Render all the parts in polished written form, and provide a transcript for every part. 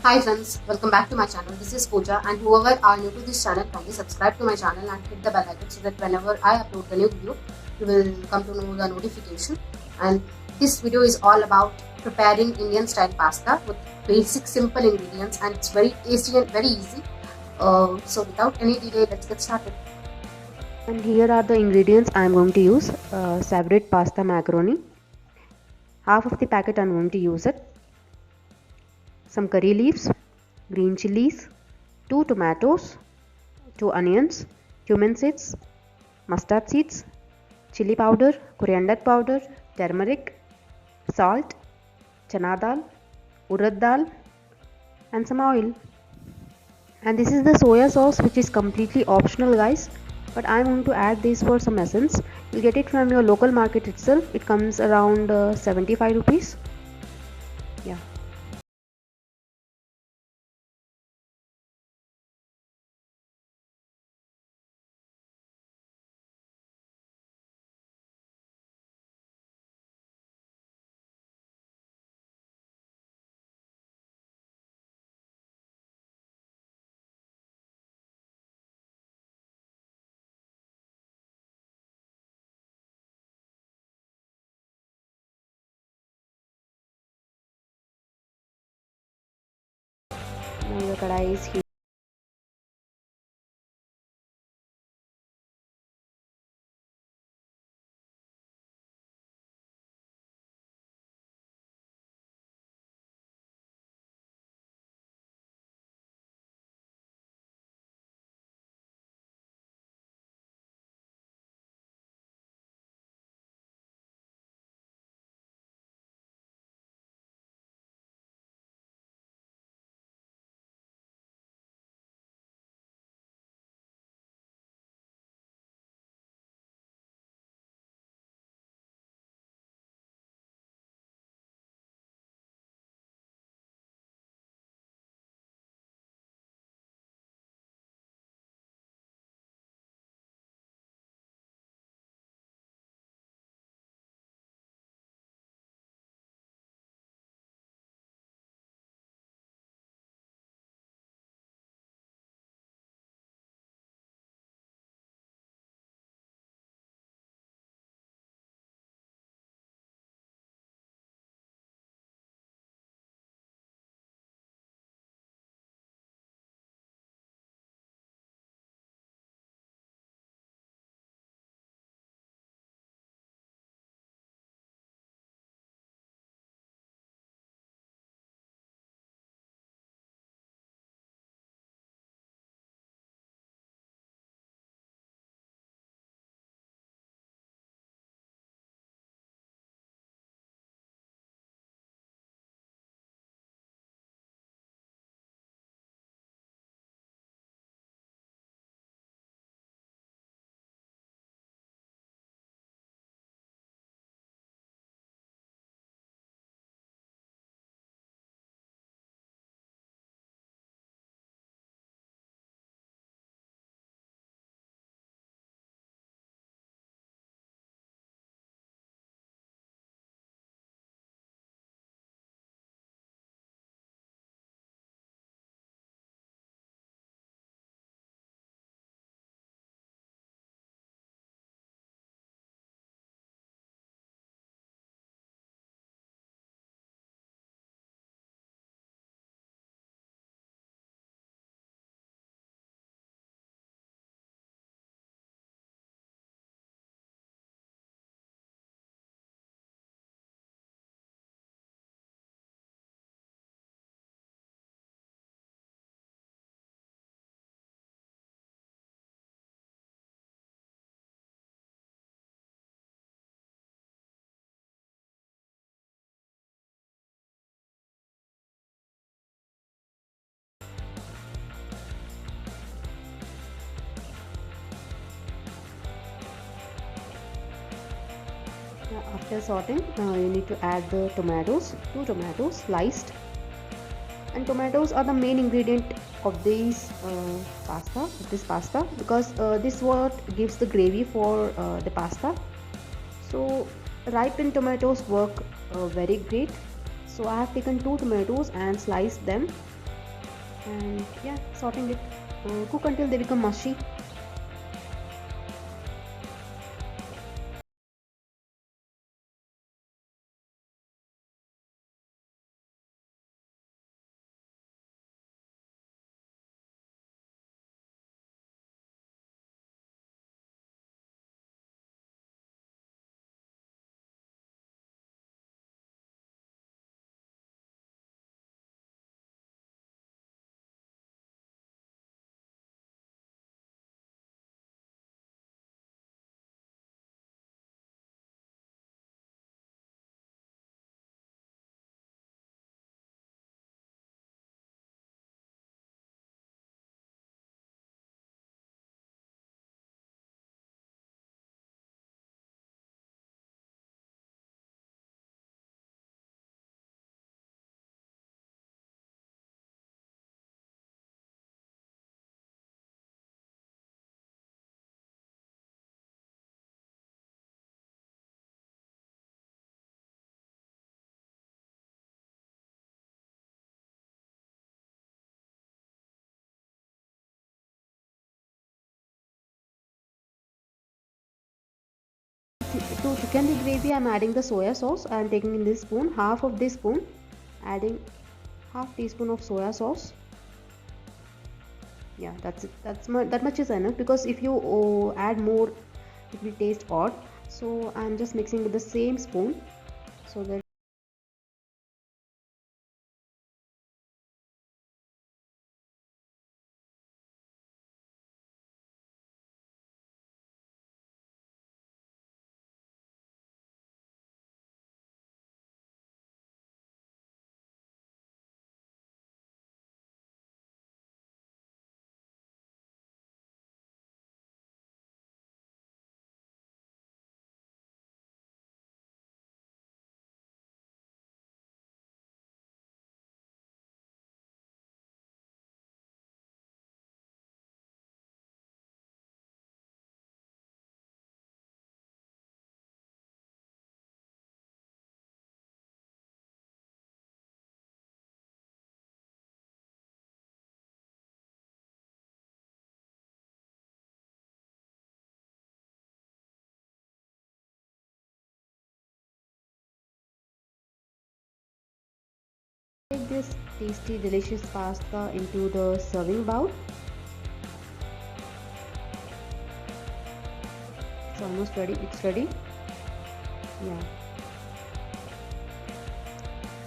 Hi friends, welcome back to my channel. This is Pooja, and whoever are new to this channel, kindly subscribe to my channel and hit the bell icon so that whenever I upload the new video, you will come to know the notification. And this video is all about preparing Indian style pasta with basic simple ingredients, and it's very tasty and very easy. So without any delay, let's get started. And here are the ingredients I am going to use. Separate pasta macaroni. Half of the packet I am going to use it. Some curry leaves, green chilies, 2 tomatoes, 2 onions, cumin seeds, mustard seeds, chili powder, coriander powder, turmeric, salt, chana dal, urad dal, and some oil. And this is the soya sauce, which is completely optional, guys, but I'm going to add this for some essence. You'll get it from your local market itself. It comes around 75 rupees. Yeah. Now the kadai is heated. After sorting, you need to add the tomatoes, 2 tomatoes sliced. And tomatoes are the main ingredient of this pasta, because this what gives the gravy for the pasta. So ripened tomatoes work very great. So I have taken 2 tomatoes and sliced them. and yeah, sauteing it. Cook until they become mushy. To thicken the gravy, I'm adding the soya sauce. I'm taking in this spoon, half of this spoon, adding half teaspoon of soya sauce. Yeah, that's it. That much is enough, because if you add more, it will taste odd. So I'm just mixing with the same spoon, so that take this tasty, delicious pasta into the serving bowl. It's almost ready. It's ready. Yeah.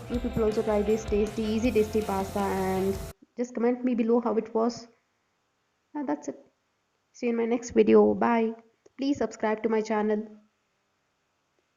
You people also try this tasty, easy, tasty pasta and just comment me below how it was. That's it. See you in my next video. Bye. Please subscribe to my channel.